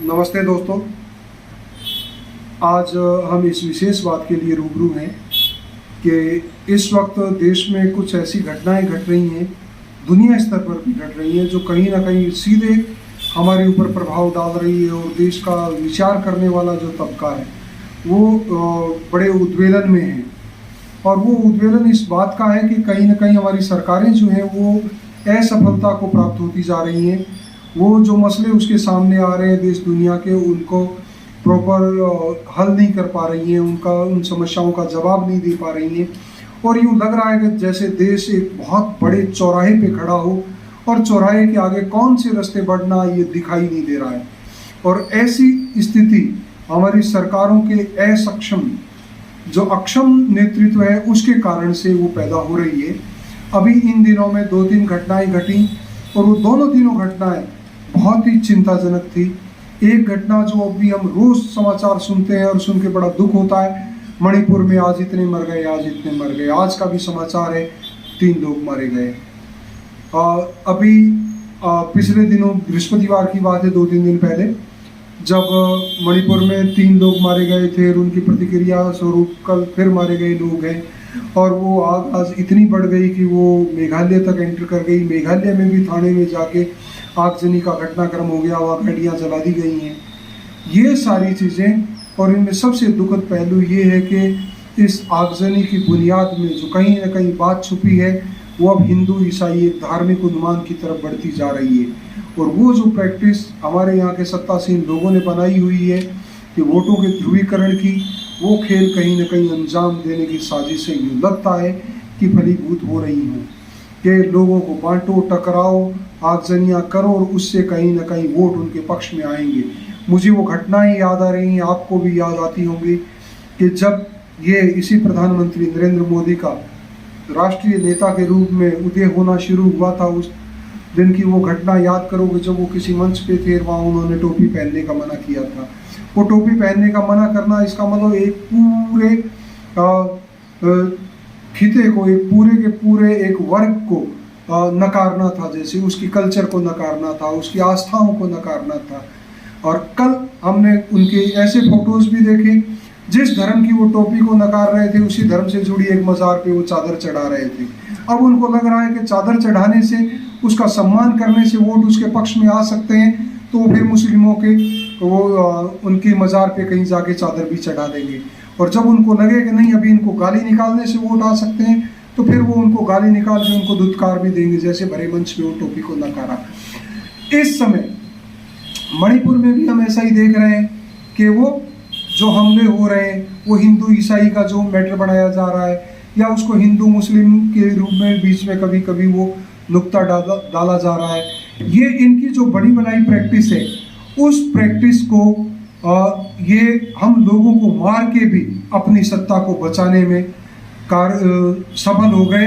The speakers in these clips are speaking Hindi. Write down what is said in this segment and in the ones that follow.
नमस्ते दोस्तों। आज हम इस विशेष बात के लिए रूबरू हैं कि इस वक्त देश में कुछ ऐसी घटनाएं घट रही हैं, दुनिया स्तर पर भी घट रही हैं, जो कहीं ना कहीं सीधे हमारे ऊपर प्रभाव डाल रही है। और देश का विचार करने वाला जो तबका है वो बड़े उद्वेलन में है। और वो उद्वेलन इस बात का है कि कहीं ना कहीं हमारी सरकारें जो हैं वो असफलता को प्राप्त होती जा रही हैं। वो जो मसले उसके सामने आ रहे हैं देश दुनिया के, उनको प्रॉपर हल नहीं कर पा रही हैं, उन समस्याओं का जवाब नहीं दे पा रही हैं। और यूँ लग रहा है कि जैसे देश एक बहुत बड़े चौराहे पे खड़ा हो और चौराहे के आगे कौन से रास्ते बढ़ना ये दिखाई नहीं दे रहा है। और ऐसी स्थिति हमारी सरकारों के जो अक्षम नेतृत्व है उसके कारण से वो पैदा हो रही है। अभी इन दिनों में 2-3 घटनाएं घटी और वो तीनों घटनाएं बहुत ही चिंताजनक थी। एक घटना जो अभी हम रोज समाचार सुनते हैं और सुन के बड़ा दुख होता है, मणिपुर में आज इतने मर गए, आज इतने मर गए। आज का भी समाचार है 3 लोग मारे गए। अभी पिछले दिनों बृहस्पतिवार की बात है, 2-3 दिन पहले, जब मणिपुर में 3 लोग मारे गए थे और उनकी प्रतिक्रिया स्वरूप कल फिर मारे गए लोग हैं। और वो आग आज इतनी बढ़ गई कि वो मेघालय तक एंटर कर गई। मेघालय में भी थाने में जाके आगजनी का घटनाक्रम हो गया, वहाँ गाड़ियाँ जला दी गई हैं। ये सारी चीज़ें, और इनमें सबसे दुखद पहलू ये है कि इस आगजनी की बुनियाद में जो कहीं ना कहीं बात छुपी है वो अब हिंदू ईसाई एक धार्मिक उन्माद की तरफ बढ़ती जा रही है। और वो जो प्रैक्टिस हमारे यहाँ के सत्तासीन लोगों ने बनाई हुई है कि वोटों के ध्रुवीकरण की, वो खेल कहीं ना कहीं अंजाम देने की साजिश से यूँ लगता है कि फलीभूत हो रही हूँ कि लोगों को बांटो, टकराओ, आगजनियाँ करो और उससे कहीं ना कहीं वोट उनके पक्ष में आएंगे। मुझे वो घटनाएं याद आ रही हैं, आपको भी याद आती होंगी कि जब ये इसी प्रधानमंत्री नरेंद्र मोदी का राष्ट्रीय नेता के रूप में उदय होना शुरू हुआ था, उस दिन की वो घटना याद करोगे जब वो किसी मंच पे थे, वहाँ उन्होंने टोपी पहनने का मना किया था। वो टोपी पहनने का मना करना, इसका मतलब एक पूरे खिते को, एक पूरे के पूरे एक वर्ग को नकारना था, जैसे उसकी कल्चर को नकारना था, उसकी आस्थाओं को नकारना था। और कल हमने उनके ऐसे फोटोज भी देखे, जिस धर्म की वो टोपी को नकार रहे थे उसी धर्म से जुड़ी एक मज़ार पे वो चादर चढ़ा रहे थे। अब उनको लग रहा है कि चादर चढ़ाने से, उसका सम्मान करने से वोट उसके पक्ष में आ सकते हैं, तो फिर मुस्लिमों के वो उनकी मज़ार पे कहीं जाके चादर भी चढ़ा देंगे। और जब उनको लगे कि नहीं अभी इनको गाली निकालने से वोट आ सकते हैं, तो फिर वो उनको गाली निकाल के उनको दुत्कार भी देंगे, जैसे भरे मंच पे वो टोपी को नकारा। इस समय मणिपुर में भी हम ऐसा ही देख रहे हैं कि वो जो हमले हो रहे हैं वो हिंदू ईसाई का जो मैटर बनाया जा रहा है, या उसको हिंदू मुस्लिम के रूप में बीच में कभी कभी वो नुक्ता डाला जा रहा है। ये इनकी जो बड़ी बनाई प्रैक्टिस है, उस प्रैक्टिस को ये हम लोगों को मार के भी अपनी सत्ता को बचाने में सफल हो गए,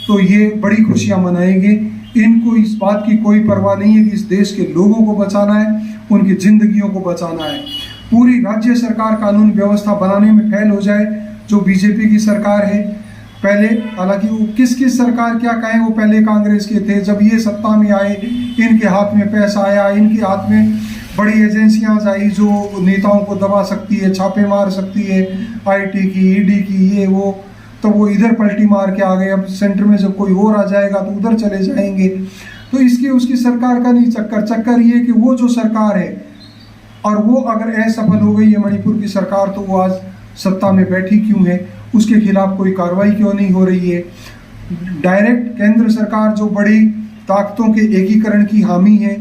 तो ये बड़ी खुशियां मनाएंगे। इनको इस बात की कोई परवाह नहीं है कि इस देश के लोगों को बचाना है, उनकी जिंदगियों को बचाना है। पूरी राज्य सरकार कानून व्यवस्था बनाने में फेल हो जाए, जो बीजेपी की सरकार है। पहले हालांकि वो किस सरकार क्या कहें, वो पहले कांग्रेस के थे, जब ये सत्ता में आए इनके हाथ में पैसा आया, इनके हाथ में बड़ी एजेंसियां आई जो नेताओं को दबा सकती है, छापे मार सकती है, आईटी की, ईडी की, ये वो, तो वो इधर पलटी मार के आ गए। अब सेंटर में जब कोई और आ जाएगा तो उधर चले जाएंगे। तो इसकी उसकी सरकार का नहीं चक्कर ये कि वो जो सरकार है, और वो अगर असफल हो गई है मणिपुर की सरकार, तो वो आज सत्ता में बैठी क्यों है, उसके खिलाफ कोई कार्रवाई क्यों नहीं हो रही है। डायरेक्ट केंद्र सरकार जो बड़ी ताकतों के एकीकरण की हामी है,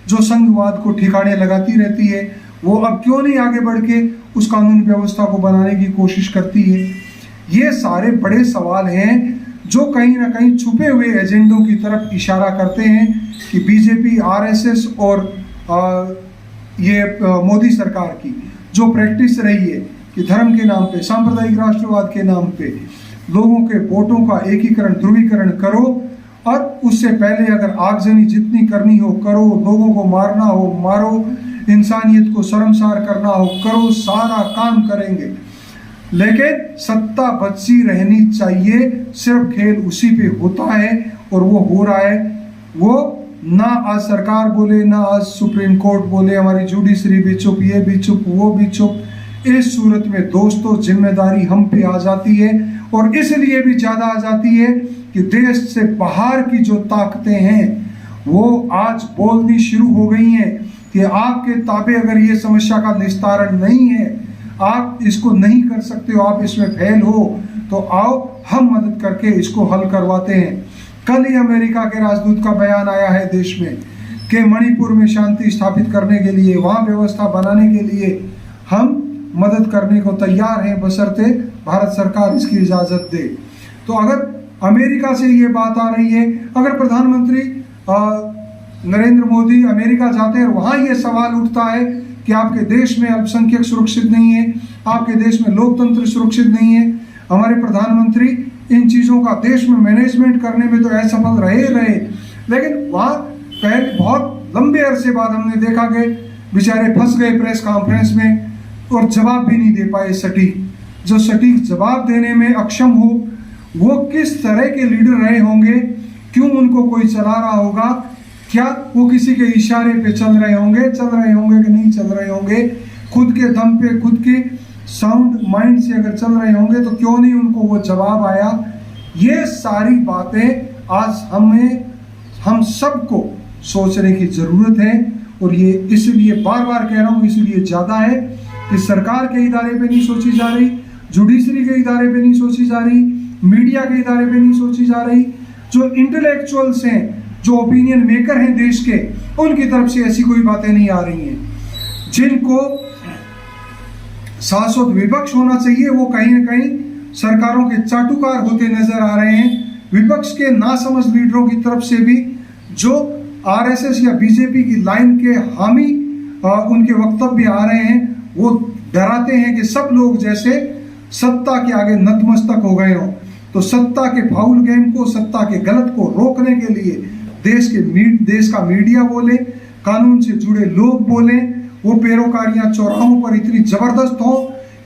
जो संघवाद को ठिकाने लगाती रहती है, वो अब क्यों नहीं आगे बढ़ के उस कानून व्यवस्था को बनाने की कोशिश करती है। ये सारे बड़े सवाल हैं जो कहीं ना कहीं छुपे हुए एजेंडों की तरफ इशारा करते हैं कि बीजेपी, आरएसएस और ये मोदी सरकार की जो प्रैक्टिस रही है कि धर्म के नाम पे, सांप्रदायिक राष्ट्रवाद के नाम पे लोगों के वोटों का एकीकरण, ध्रुवीकरण करो, और उससे पहले अगर आगजनी जितनी करनी हो करो, लोगों को मारना हो मारो, इंसानियत को शर्मसार करना हो करो, सारा काम करेंगे। लेकिन सत्ता बची रहनी चाहिए, सिर्फ खेल उसी पे होता है और वो हो रहा है। वो ना आज सरकार बोले, ना आज सुप्रीम कोर्ट बोले, हमारी जुडिशरी भी चुप, ये भी चुप, वो भी चुप। इस सूरत में दोस्तों जिम्मेदारी हम पे आ जाती है, और इसलिए भी ज़्यादा आ जाती है कि देश से बाहर की जो ताकतें हैं वो आज बोलनी शुरू हो गई हैं कि आपके ताबे अगर ये समस्या का निस्तारण नहीं है, आप इसको नहीं कर सकते हो, आप इसमें फेल हो, तो आओ हम मदद करके इसको हल करवाते हैं। कल ही अमेरिका के राजदूत का बयान आया है देश में कि मणिपुर में शांति स्थापित करने के लिए, वहाँ व्यवस्था बनाने के लिए हम मदद करने को तैयार हैं, बशर्ते भारत सरकार इसकी इजाज़त दे। तो अगर अमेरिका से ये बात आ रही है, अगर प्रधानमंत्री नरेंद्र मोदी अमेरिका जाते हैं और वहाँ ये सवाल उठता है कि आपके देश में अल्पसंख्यक सुरक्षित नहीं है, आपके देश में लोकतंत्र सुरक्षित नहीं है, हमारे प्रधानमंत्री इन चीज़ों का देश में मैनेजमेंट करने में तो असफल रहे, लेकिन वहाँ पहले बहुत लंबे अरसे बाद हमने देखा कि बेचारे फंस गए प्रेस कॉन्फ्रेंस में और जवाब भी नहीं दे पाए सटीक। जो सटीक जवाब देने में अक्षम हो वो किस तरह के लीडर रहे होंगे, क्यों उनको कोई चला रहा होगा, क्या वो किसी के इशारे पे चल रहे होंगे कि नहीं चल रहे होंगे, खुद के दम पे, खुद के साउंड माइंड से अगर चल रहे होंगे तो क्यों नहीं उनको वो जवाब आया। ये सारी बातें आज हम सबको सोचने की ज़रूरत है, और ये इसलिए बार बार कह रहा हूँ, इसलिए ज़्यादा है कि सरकार के इदारे पे नहीं सोची जा रही, जुडिशरी के इदारे पे नहीं सोची जा रही, मीडिया के इदारे पे नहीं सोची जा रही, जो इंटेलेक्चुअल्स हैं, जो ओपिनियन मेकर हैं देश के, उनकी तरफ से ऐसी कोई बातें नहीं आ रही हैं। जिनको शाश्वत विपक्ष होना चाहिए वो कहीं न कहीं सरकारों के चाटुकार होते नजर आ रहे हैं। विपक्ष के नासमझ लीडरों की तरफ से भी जो आरएसएस या बीजेपी की लाइन के हामी उनके वक्तव्य आ रहे हैं, वो डराते हैं कि सब लोग जैसे सत्ता के आगे नतमस्तक हो गए हों। तो सत्ता के फाउल गेम को, सत्ता के गलत को रोकने के लिए देश का मीडिया बोले, कानून से जुड़े लोग बोले, वो पैरोकारियां चौराहों पर इतनी जबरदस्त हो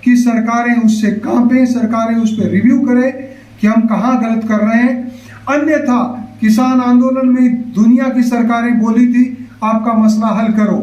कि सरकारें उससे कांपें, सरकारें उस पर रिव्यू करें कि हम कहाँ गलत कर रहे हैं। अन्यथा किसान आंदोलन में दुनिया की सरकारें बोली थी आपका मसला हल करो।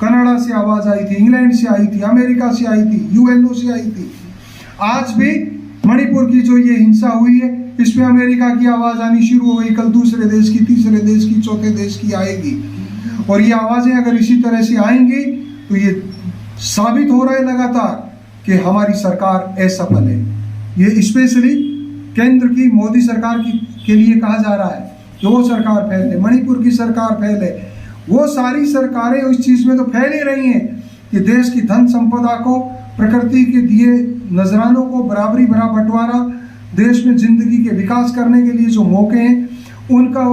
कनाडा से आवाज आई थी, इंग्लैंड से आई थी, अमेरिका से आई थी, यूएनओ से आई थी। आज भी मणिपुर की जो ये हिंसा हुई है, इसमें अमेरिका की आवाज आनी शुरू हो गई, कल दूसरे देश की, तीसरे देश की, चौथे देश की आएगी। और ये आवाजें अगर इसी तरह से आएंगी तो ये साबित हो रहा है लगातार कि हमारी सरकार असफल है। ये स्पेशली केंद्र की मोदी सरकार के लिए कहा जा रहा है कि वो सरकार फेल है, मणिपुर की सरकार फेल है। वो सारी सरकारें उस चीज़ में तो फैल ही रही हैं कि देश की धन संपदा को, प्रकृति के दिए नजरानों को बराबरी भरा बंटवारा, देश में जिंदगी के विकास करने के लिए जो मौके हैं उनका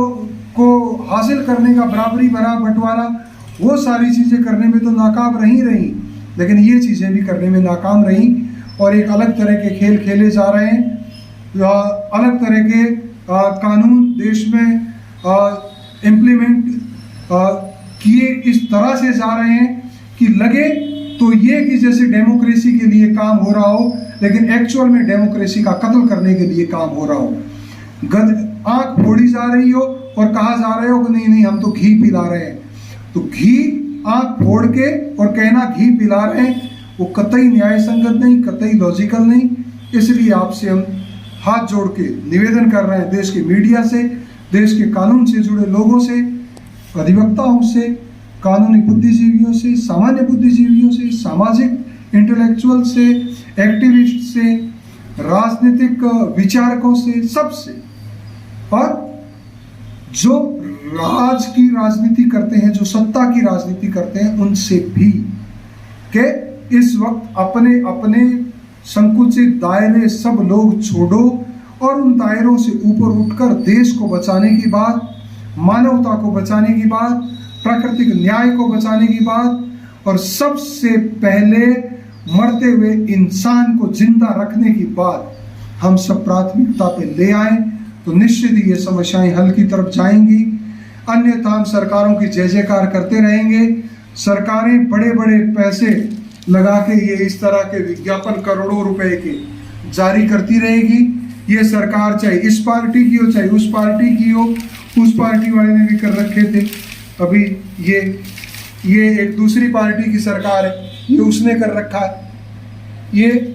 को हासिल करने का बराबरी भरा बंटवारा, वो सारी चीज़ें करने में तो नाकाम रही, लेकिन ये चीज़ें भी करने में नाकाम रही। और एक अलग तरह के खेल खेले जा रहे हैं, अलग तरह के कानून देश में इम्प्लीमेंट किए इस तरह से जा रहे हैं कि लगे तो ये कि जैसे डेमोक्रेसी के लिए काम हो रहा हो, लेकिन एक्चुअल में डेमोक्रेसी का कत्ल करने के लिए काम हो रहा हो। आंख फोड़ी जा रही हो और कहा जा रहे हो कि नहीं हम तो घी पिला रहे हैं। तो घी आंख फोड़ के और कहना घी पिला रहे हैं, वो कतई न्याय संगत नहीं, कतई लॉजिकल नहीं। इसलिए आपसे हम हाथ जोड़ के निवेदन कर रहे हैं, देश के मीडिया से, देश के कानून से जुड़े लोगों से, अधिवक्ताओं से, कानूनी बुद्धिजीवियों से, सामान्य बुद्धिजीवियों से, सामाजिक इंटेलेक्चुअल से, एक्टिविस्ट से, राजनीतिक विचारकों से, सबसे, और जो राज की राजनीति करते हैं, जो सत्ता की राजनीति करते हैं, उनसे भी कि इस वक्त अपने अपने संकुचित दायरे सब लोग छोड़ो और उन दायरों से ऊपर उठकर देश को बचाने की बात, मानवता को बचाने की बात, प्राकृतिक न्याय को बचाने की बात, और सबसे पहले मरते हुए इंसान को जिंदा रखने की बात हम सब प्राथमिकता पे ले आए तो निश्चित ही ये समस्याएं हल की तरफ जाएंगी। अन्यथा हम सरकारों की जय जयकार करते रहेंगे। सरकारें बड़े बड़े पैसे लगा के ये इस तरह के विज्ञापन करोड़ों रुपए के जारी करती रहेगी। ये सरकार चाहे इस पार्टी की हो, चाहे उस पार्टी की हो, उस पार्टी वाले ने भी कर रखे थे। अभी ये एक दूसरी पार्टी की सरकार है, ये उसने कर रखा है। ये